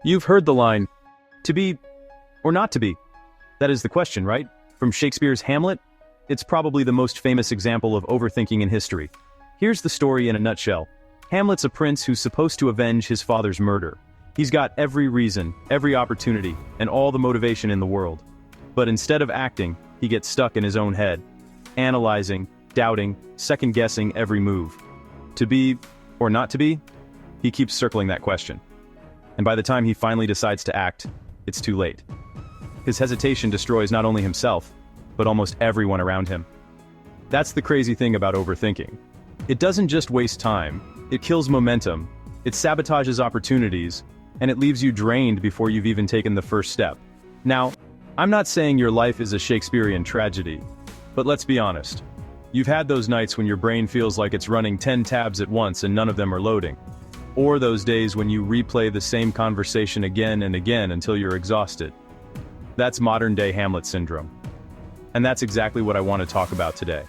You've heard the line, to be or not to be. That is the question, right? From Shakespeare's Hamlet, it's probably the most famous example of overthinking in history. Here's the story in a nutshell. Hamlet's a prince who's supposed to avenge his father's murder. He's got every reason, every opportunity, and all the motivation in the world. But instead of acting, he gets stuck in his own head, analyzing, doubting, second-guessing every move. To be or not to be? He keeps circling that question. And by the time he finally decides to act, it's too late. His hesitation destroys not only himself, but almost everyone around him. That's the crazy thing about overthinking. It doesn't just waste time, it kills momentum, it sabotages opportunities, and it leaves you drained before you've even taken the first step. Now, I'm not saying your life is a Shakespearean tragedy, but let's be honest. You've had those nights when your brain feels like it's running 10 tabs at once and none of them are loading. Or those days when you replay the same conversation again and again until you're exhausted. That's modern-day Hamlet syndrome. And that's exactly what I want to talk about today.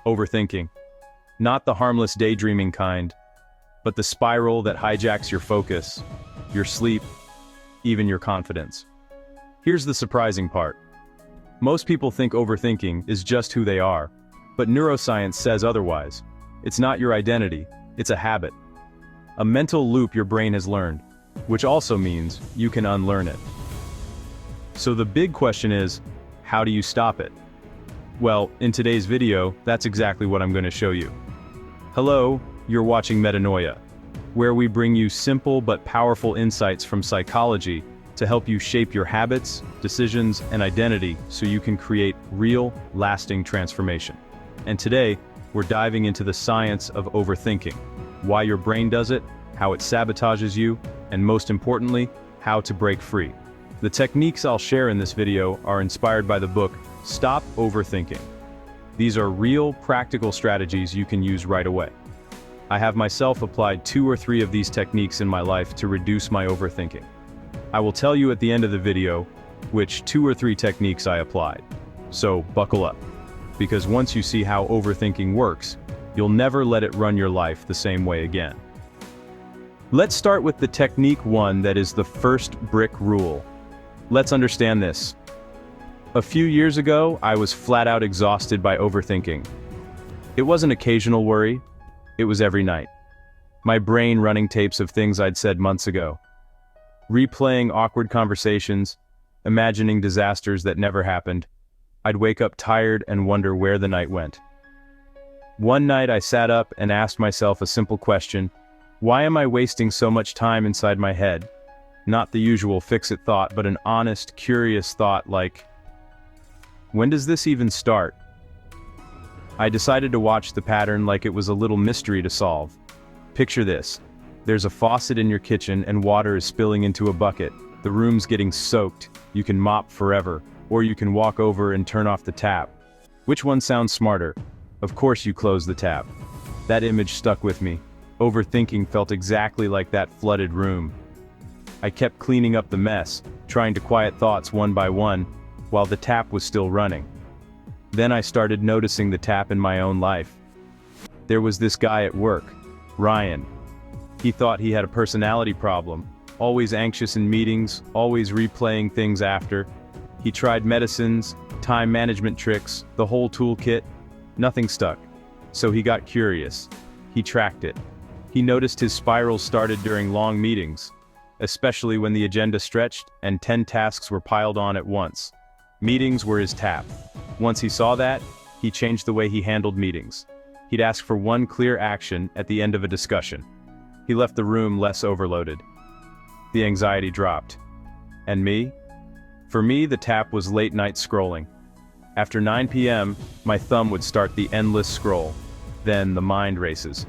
Overthinking. Not the harmless daydreaming kind, but the spiral that hijacks your focus, your sleep, even your confidence. Here's the surprising part. Most people think overthinking is just who they are, but neuroscience says otherwise. It's not your identity, it's a habit. A mental loop your brain has learned, which also means you can unlearn it. So the big question is, how do you stop it? Well, in today's video, that's exactly what I'm going to show you. Hello, you're watching Metanoia, where we bring you simple but powerful insights from psychology to help you shape your habits, decisions, and identity so you can create real, lasting transformation. And today, we're diving into the science of overthinking. Why your brain does it, how it sabotages you, and most importantly, how to break free. The techniques I'll share in this video are inspired by the book, Stop Overthinking. These are real, practical strategies you can use right away. I have myself applied 2 or 3 of these techniques in my life to reduce my overthinking. I will tell you at the end of the video which 2 or 3 techniques I applied. So buckle up, because once you see how overthinking works, you'll never let it run your life the same way again. Let's start with the technique 1 that is the first brick rule. Let's understand this. A few years ago, I was flat out exhausted by overthinking. It wasn't occasional worry, it was every night. My brain running tapes of things I'd said months ago. Replaying awkward conversations, imagining disasters that never happened. I'd wake up tired and wonder where the night went. One night I sat up and asked myself a simple question: why am I wasting so much time inside my head? Not the usual fix-it thought, but an honest, curious thought like, when does this even start? I decided to watch the pattern like it was a little mystery to solve. Picture this. There's a faucet in your kitchen and water is spilling into a bucket. The room's getting soaked. You can mop forever, or you can walk over and turn off the tap. Which one sounds smarter? Of course you close the tap. That image stuck with me. Overthinking felt exactly like that flooded room. I kept cleaning up the mess, trying to quiet thoughts one by one, while the tap was still running. Then I started noticing the tap in my own life. There was this guy at work, Ryan. He thought he had a personality problem, always anxious in meetings, always replaying things after. He tried medicines, time management tricks, the whole toolkit. Nothing stuck. So he got curious. He tracked it. He noticed his spirals started during long meetings, especially when the agenda stretched and 10 tasks were piled on at once. Meetings were his tap. Once he saw that, he changed the way he handled meetings. He'd ask for one clear action at the end of a discussion. He left the room less overloaded. The anxiety dropped. And me? For me, the tap was late night scrolling. After 9 p.m., my thumb would start the endless scroll. Then the mind races.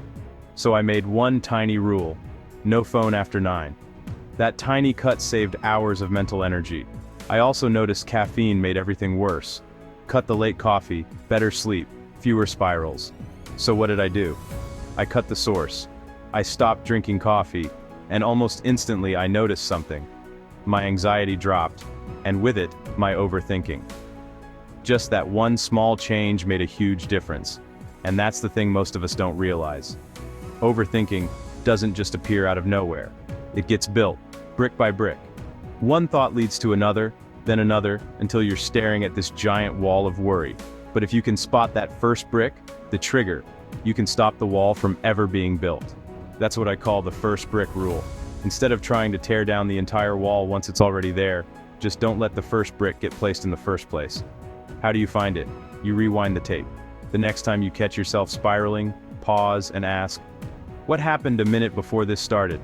So I made one tiny rule: no phone after 9. That tiny cut saved hours of mental energy. I also noticed caffeine made everything worse. Cut the late coffee, better sleep, fewer spirals. So what did I do? I cut the source. I stopped drinking coffee, and almost instantly I noticed something. My anxiety dropped, and with it, my overthinking. Just that one small change made a huge difference. And that's the thing most of us don't realize. Overthinking doesn't just appear out of nowhere. It gets built, brick by brick. One thought leads to another, then another, until you're staring at this giant wall of worry. But if you can spot that first brick, the trigger, you can stop the wall from ever being built. That's what I call the first brick rule. Instead of trying to tear down the entire wall once it's already there, just don't let the first brick get placed in the first place. How do you find it? You rewind the tape. The next time you catch yourself spiraling, pause and ask, what happened a minute before this started?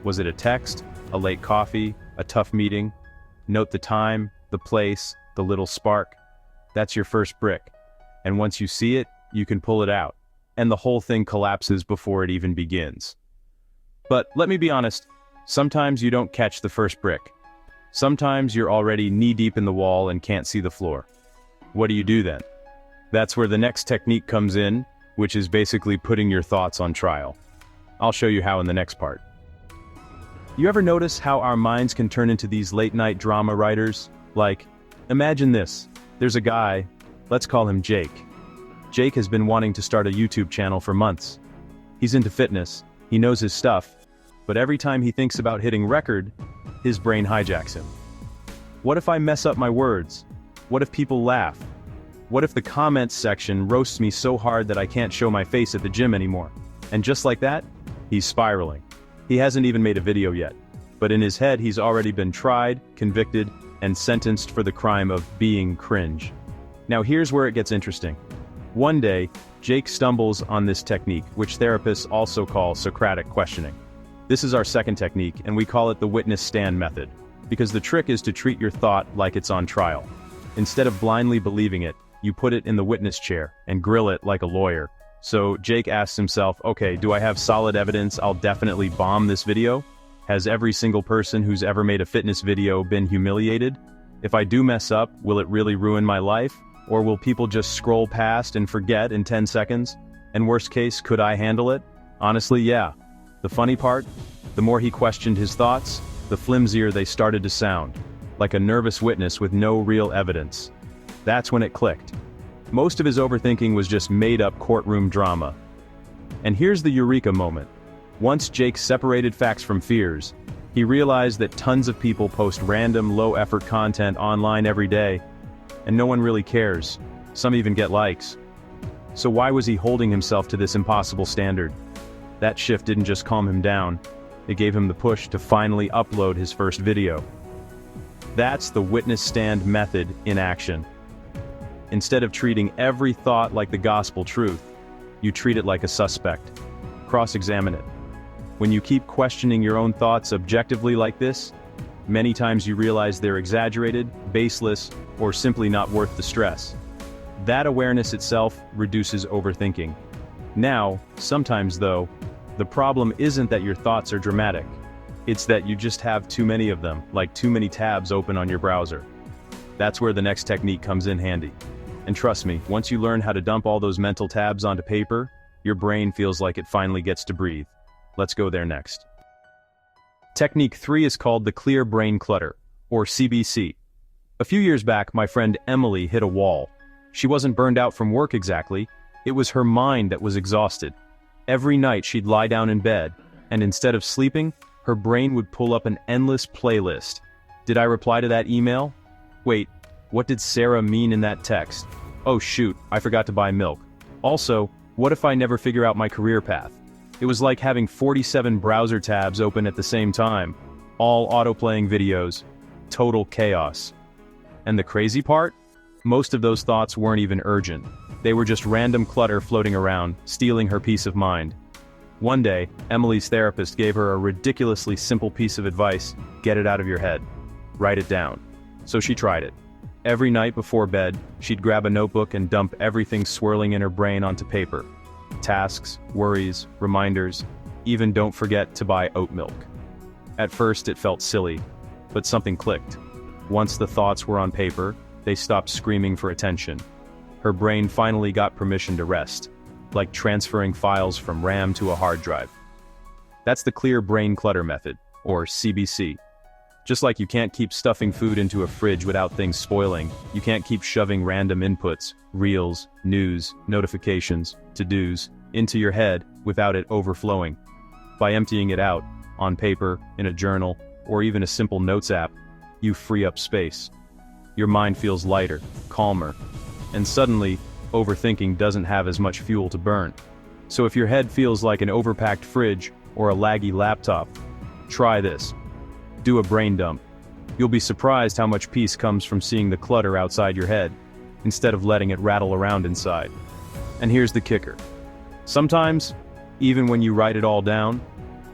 Was it a text, a late coffee, a tough meeting? Note the time, the place, the little spark. That's your first brick. And once you see it, you can pull it out, and the whole thing collapses before it even begins. But let me be honest, sometimes you don't catch the first brick. Sometimes you're already knee-deep in the wall and can't see the floor. What do you do then? That's where the next technique comes in, which is basically putting your thoughts on trial. I'll show you how in the next part. You ever notice how our minds can turn into these late-night drama writers? Like, imagine this. There's a guy, let's call him Jake. Jake has been wanting to start a YouTube channel for months. He's into fitness, he knows his stuff, but every time he thinks about hitting record, his brain hijacks him. What if I mess up my words? What if people laugh? What if the comments section roasts me so hard that I can't show my face at the gym anymore? And just like that, he's spiraling. He hasn't even made a video yet, but in his head he's already been tried, convicted, and sentenced for the crime of being cringe. Now here's where it gets interesting. One day, Jake stumbles on this technique, which therapists also call Socratic questioning. This is our second technique, and we call it the witness stand method, because the trick is to treat your thought like it's on trial. Instead of blindly believing it, you put it in the witness chair and grill it like a lawyer. So Jake asks himself, okay, do I have solid evidence I'll definitely bomb this video? Has every single person who's ever made a fitness video been humiliated? If I do mess up, will it really ruin my life? Or will people just scroll past and forget in 10 seconds? And worst case, could I handle it? Honestly, yeah. The funny part? The more he questioned his thoughts, the flimsier they started to sound, like a nervous witness with no real evidence. That's when it clicked. Most of his overthinking was just made-up courtroom drama. And here's the eureka moment. Once Jake separated facts from fears, he realized that tons of people post random low-effort content online every day, and no one really cares. Some even get likes. So why was he holding himself to this impossible standard? That shift didn't just calm him down, it gave him the push to finally upload his first video. That's the witness stand method in action. Instead of treating every thought like the gospel truth, you treat it like a suspect. Cross-examine it. When you keep questioning your own thoughts objectively like this, many times you realize they're exaggerated, baseless, or simply not worth the stress. That awareness itself reduces overthinking. Now, sometimes though, the problem isn't that your thoughts are dramatic. It's that you just have too many of them, like too many tabs open on your browser. That's where the next technique comes in handy. And trust me, once you learn how to dump all those mental tabs onto paper, your brain feels like it finally gets to breathe. Let's go there next. Technique 3 is called the clear brain clutter, or CBC. A few years back, my friend Emily hit a wall. She wasn't burned out from work exactly, it was her mind that was exhausted. Every night she'd lie down in bed, and instead of sleeping, her brain would pull up an endless playlist. Did I reply to that email? Wait, what did Sarah mean in that text? Oh shoot, I forgot to buy milk. Also, what if I never figure out my career path? It was like having 47 browser tabs open at the same time, all auto-playing videos. Total chaos. And the crazy part? Most of those thoughts weren't even urgent. They were just random clutter floating around, stealing her peace of mind. One day, Emily's therapist gave her a ridiculously simple piece of advice: get it out of your head. Write it down. So she tried it. Every night before bed, she'd grab a notebook and dump everything swirling in her brain onto paper. Tasks, worries, reminders, even don't forget to buy oat milk. At first it felt silly, but something clicked. Once the thoughts were on paper, they stopped screaming for attention. Her brain finally got permission to rest, like transferring files from RAM to a hard drive. That's the clear brain clutter method, or CBC. Just like you can't keep stuffing food into a fridge without things spoiling, you can't keep shoving random inputs, reels, news, notifications, to-dos, into your head without it overflowing. By emptying it out, on paper, in a journal, or even a simple notes app, you free up space. Your mind feels lighter, calmer, and suddenly, overthinking doesn't have as much fuel to burn. So if your head feels like an overpacked fridge or a laggy laptop, try this. Do a brain dump. You'll be surprised how much peace comes from seeing the clutter outside your head, instead of letting it rattle around inside. And here's the kicker. Sometimes, even when you write it all down,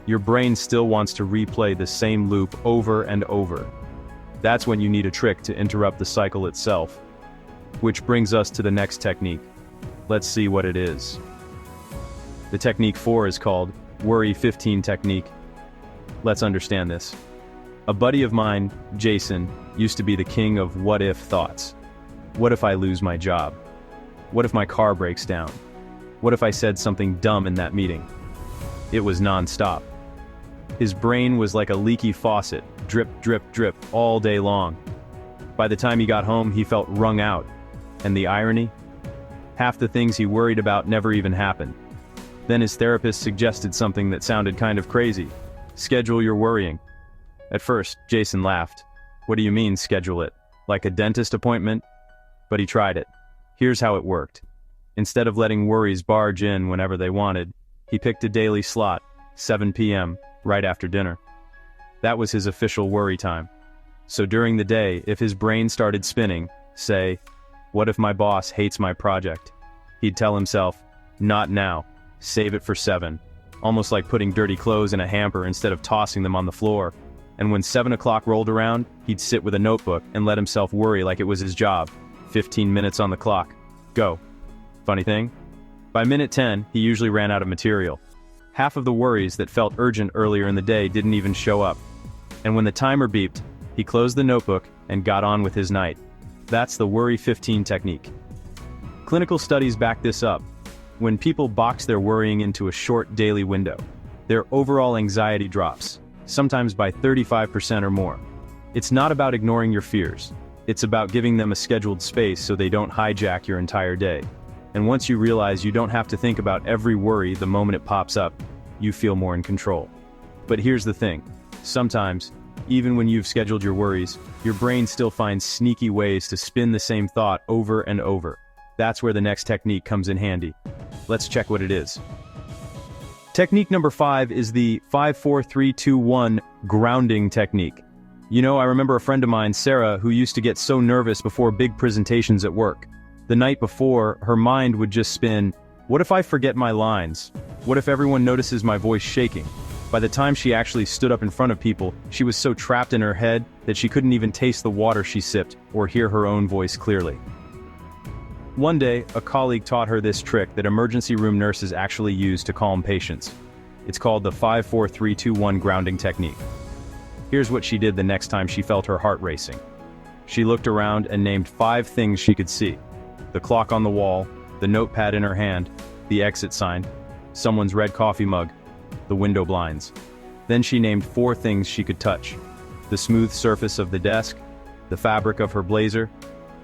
your brain still wants to replay the same loop over and over. That's when you need a trick to interrupt the cycle itself. Which brings us to the next technique. Let's see what it is. The technique 4 is called Worry 15 Technique. Let's understand this. A buddy of mine, Jason, used to be the king of what-if thoughts. What if I lose my job? What if my car breaks down? What if I said something dumb in that meeting? It was non-stop. His brain was like a leaky faucet, drip, drip, drip, all day long. By the time he got home, he felt wrung out. And the irony? Half the things he worried about never even happened. Then his therapist suggested something that sounded kind of crazy. Schedule your worrying. At first, Jason laughed. What do you mean, schedule it? Like a dentist appointment? But he tried it. Here's how it worked. Instead of letting worries barge in whenever they wanted, he picked a daily slot, 7 p.m., right after dinner. That was his official worry time. So during the day, if his brain started spinning, say, what if my boss hates my project? He'd tell himself, not now, save it for 7. Almost like putting dirty clothes in a hamper instead of tossing them on the floor. And when 7 o'clock rolled around, he'd sit with a notebook and let himself worry like it was his job. 15 minutes on the clock. Go. Funny thing? By minute 10, he usually ran out of material. Half of the worries that felt urgent earlier in the day didn't even show up. And when the timer beeped, he closed the notebook and got on with his night. That's the Worry 15 technique. Clinical studies back this up. When people box their worrying into a short daily window, their overall anxiety drops, sometimes by 35% or more. It's not about ignoring your fears. It's about giving them a scheduled space so they don't hijack your entire day. And once you realize you don't have to think about every worry the moment it pops up, you feel more in control. But here's the thing. Sometimes, even when you've scheduled your worries, your brain still finds sneaky ways to spin the same thought over and over. That's where the next technique comes in handy. Let's check what it is. Technique number 5 is the 5-4-3-2-1 grounding technique. You know, I remember a friend of mine, Sarah, who used to get so nervous before big presentations at work. The night before, her mind would just spin, what if I forget my lines? What if everyone notices my voice shaking? By the time she actually stood up in front of people, she was so trapped in her head that she couldn't even taste the water she sipped or hear her own voice clearly. One day, a colleague taught her this trick that emergency room nurses actually use to calm patients. It's called the 5-4-3-2-1 grounding technique. Here's what she did the next time she felt her heart racing. She looked around and named 5 things she could see. The clock on the wall, the notepad in her hand, the exit sign, someone's red coffee mug, the window blinds. Then she named 4 things she could touch. The smooth surface of the desk, the fabric of her blazer,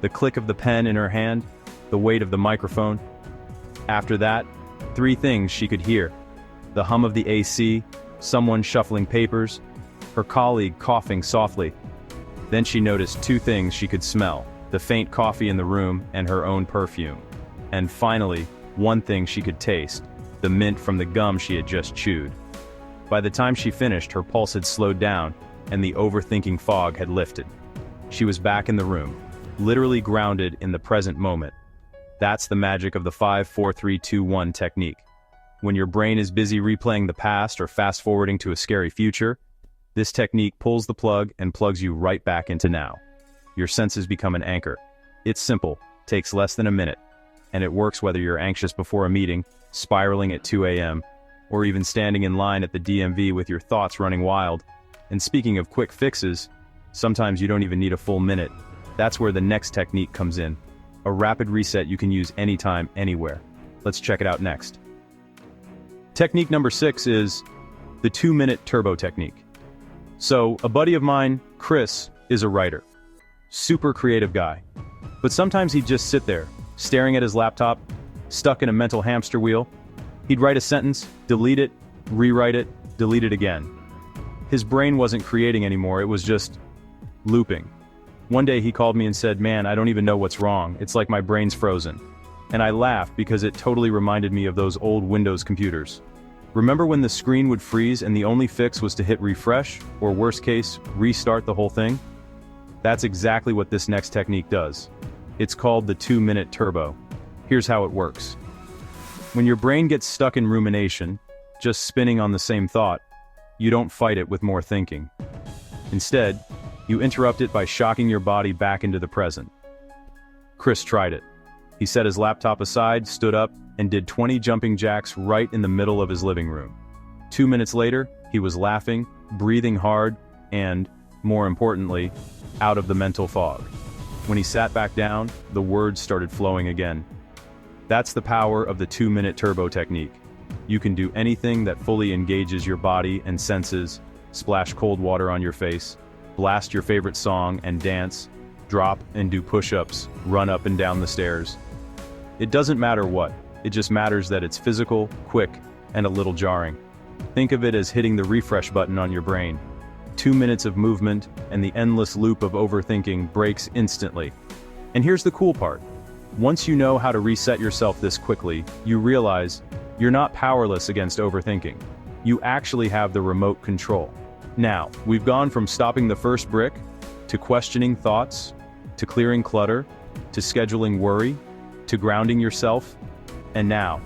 the click of the pen in her hand, the weight of the microphone. After that, 3 things she could hear. The hum of the AC, someone shuffling papers, her colleague coughing softly. Then she noticed 2 things she could smell, the faint coffee in the room and her own perfume. And finally, 1 thing she could taste, the mint from the gum she had just chewed. By the time she finished, her pulse had slowed down, and the overthinking fog had lifted. She was back in the room, literally grounded in the present moment. That's the magic of the 5-4-3-2-1 technique. When your brain is busy replaying the past or fast-forwarding to a scary future, this technique pulls the plug and plugs you right back into now. Your senses become an anchor. It's simple, takes less than a minute, and it works whether you're anxious before a meeting, spiraling at 2 a.m., or even standing in line at the DMV with your thoughts running wild. And speaking of quick fixes, sometimes you don't even need a full minute. That's where the next technique comes in. A rapid reset you can use anytime, anywhere. Let's check it out next. Technique number 6 is the 2-minute turbo technique. So, a buddy of mine, Chris, is a writer. Super creative guy. But sometimes he'd just sit there, staring at his laptop, stuck in a mental hamster wheel. He'd write a sentence, delete it, rewrite it, delete it again. His brain wasn't creating anymore, it was just looping. One day he called me and said, "Man, I don't even know what's wrong. It's like my brain's frozen." And I laughed because it totally reminded me of those old Windows computers. Remember when the screen would freeze and the only fix was to hit refresh, or worst case, restart the whole thing? That's exactly what this next technique does. It's called the 2-minute turbo. Here's how it works. When your brain gets stuck in rumination, just spinning on the same thought, you don't fight it with more thinking. Instead, you interrupt it by shocking your body back into the present. Chris tried it. He set his laptop aside, stood up, and did 20 jumping jacks right in the middle of his living room. 2 minutes later, he was laughing, breathing hard, and, more importantly, out of the mental fog. When he sat back down, the words started flowing again. That's the power of the 2-minute turbo technique. You can do anything that fully engages your body and senses, splash cold water on your face, blast your favorite song and dance, drop and do push-ups, run up and down the stairs. It doesn't matter what, it just matters that it's physical, quick, and a little jarring. Think of it as hitting the refresh button on your brain. 2 minutes of movement, and the endless loop of overthinking breaks instantly. And here's the cool part. Once you know how to reset yourself this quickly, you realize you're not powerless against overthinking. You actually have the remote control. Now, we've gone from stopping the first brick, to questioning thoughts, to clearing clutter, to scheduling worry, to grounding yourself, and now,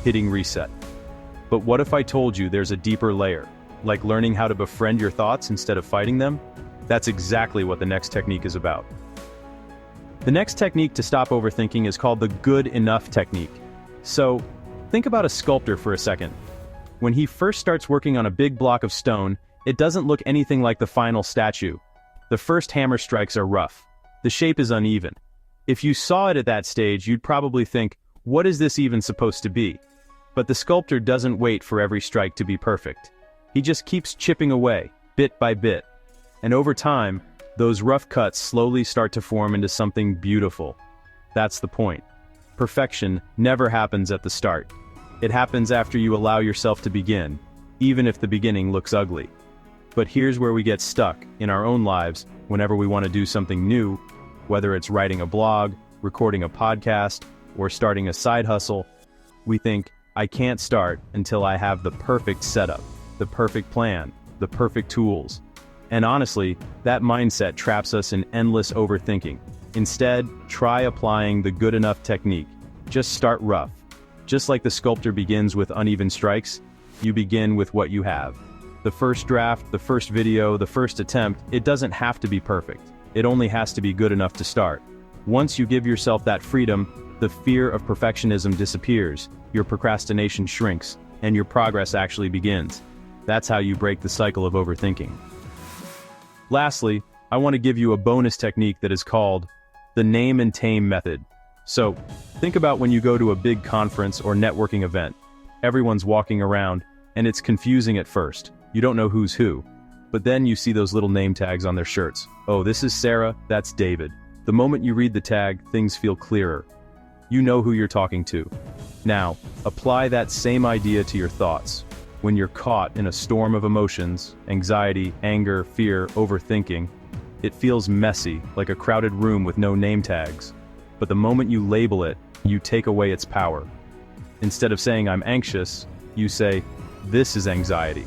hitting reset. But what if I told you there's a deeper layer, like learning how to befriend your thoughts instead of fighting them? That's exactly what the next technique is about. The next technique to stop overthinking is called the good enough technique. So, think about a sculptor for a second. When he first starts working on a big block of stone, it doesn't look anything like the final statue. The first hammer strikes are rough. The shape is uneven. If you saw it at that stage, you'd probably think, what is this even supposed to be? But the sculptor doesn't wait for every strike to be perfect. He just keeps chipping away, bit by bit. And over time, those rough cuts slowly start to form into something beautiful. That's the point. Perfection never happens at the start. It happens after you allow yourself to begin, even if the beginning looks ugly. But here's where we get stuck in our own lives whenever we want to do something new, whether it's writing a blog, recording a podcast, or starting a side hustle. We think, I can't start until I have the perfect setup, the perfect plan, the perfect tools. And honestly, that mindset traps us in endless overthinking. Instead, try applying the good enough technique. Just start rough. Just like the sculptor begins with uneven strikes, you begin with what you have. The first draft, the first video, the first attempt, it doesn't have to be perfect. It only has to be good enough to start. Once you give yourself that freedom, the fear of perfectionism disappears, your procrastination shrinks, and your progress actually begins. That's how you break the cycle of overthinking. Lastly, I want to give you a bonus technique that is called the name and tame method. So, think about when you go to a big conference or networking event. Everyone's walking around, and it's confusing at first. You don't know who's who. But then you see those little name tags on their shirts. Oh, this is Sarah, that's David. The moment you read the tag, things feel clearer. You know who you're talking to. Now, apply that same idea to your thoughts. When you're caught in a storm of emotions, anxiety, anger, fear, overthinking, it feels messy, like a crowded room with no name tags. But the moment you label it, you take away its power. Instead of saying I'm anxious, you say, this is anxiety.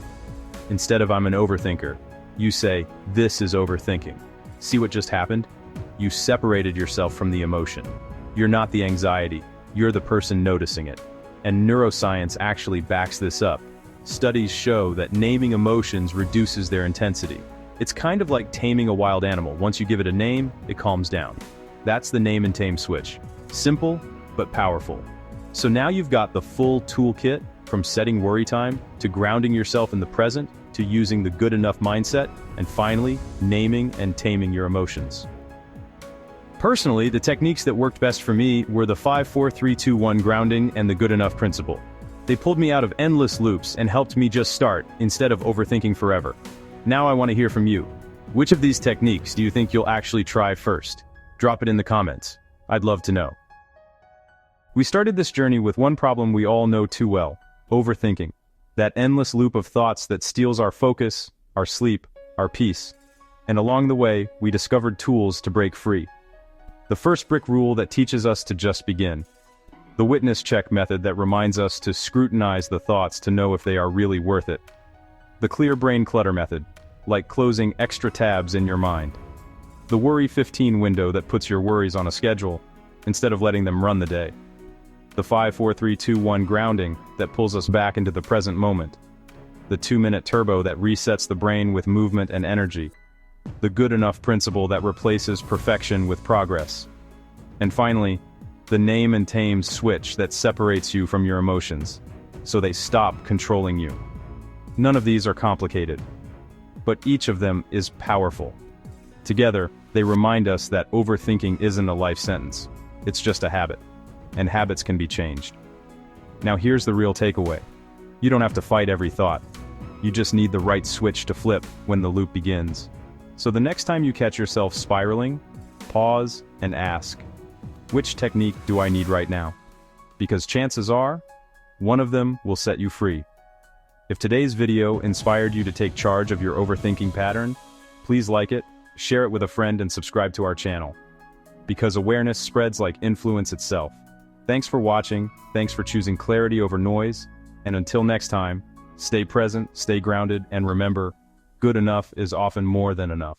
Instead of I'm an overthinker, you say, this is overthinking. See what just happened? You separated yourself from the emotion. You're not the anxiety, you're the person noticing it. And neuroscience actually backs this up. Studies show that naming emotions reduces their intensity. It's kind of like taming a wild animal. Once you give it a name, it calms down. That's the name and tame switch. Simple, but powerful. So now you've got the full toolkit, from setting worry time, to grounding yourself in the present, to using the good enough mindset, and finally, naming and taming your emotions. Personally, the techniques that worked best for me were the 5-4-3-2-1 grounding and the good enough principle. They pulled me out of endless loops and helped me just start, instead of overthinking forever. Now I want to hear from you. Which of these techniques do you think you'll actually try first? Drop it in the comments. I'd love to know. We started this journey with one problem we all know too well: overthinking. That endless loop of thoughts that steals our focus, our sleep, our peace. And along the way, we discovered tools to break free. The first brick rule that teaches us to just begin. The witness check method that reminds us to scrutinize the thoughts to know if they are really worth it. The clear brain clutter method, like closing extra tabs in your mind. The worry 15 window that puts your worries on a schedule, instead of letting them run the day. The 5-4-3-2-1 grounding that pulls us back into the present moment. The 2-minute turbo that resets the brain with movement and energy. The good enough principle that replaces perfection with progress. And finally, the name and tame switch that separates you from your emotions, so they stop controlling you. None of these are complicated, but each of them is powerful. Together, they remind us that overthinking isn't a life sentence, it's just a habit, and habits can be changed. Now here's the real takeaway. You don't have to fight every thought. You just need the right switch to flip when the loop begins. So the next time you catch yourself spiraling, pause and ask, which technique do I need right now? Because chances are, one of them will set you free. If today's video inspired you to take charge of your overthinking pattern, please like it, share it with a friend and subscribe to our channel. Because awareness spreads like influence itself. Thanks for watching, thanks for choosing clarity over noise, and until next time, stay present, stay grounded, and remember, good enough is often more than enough.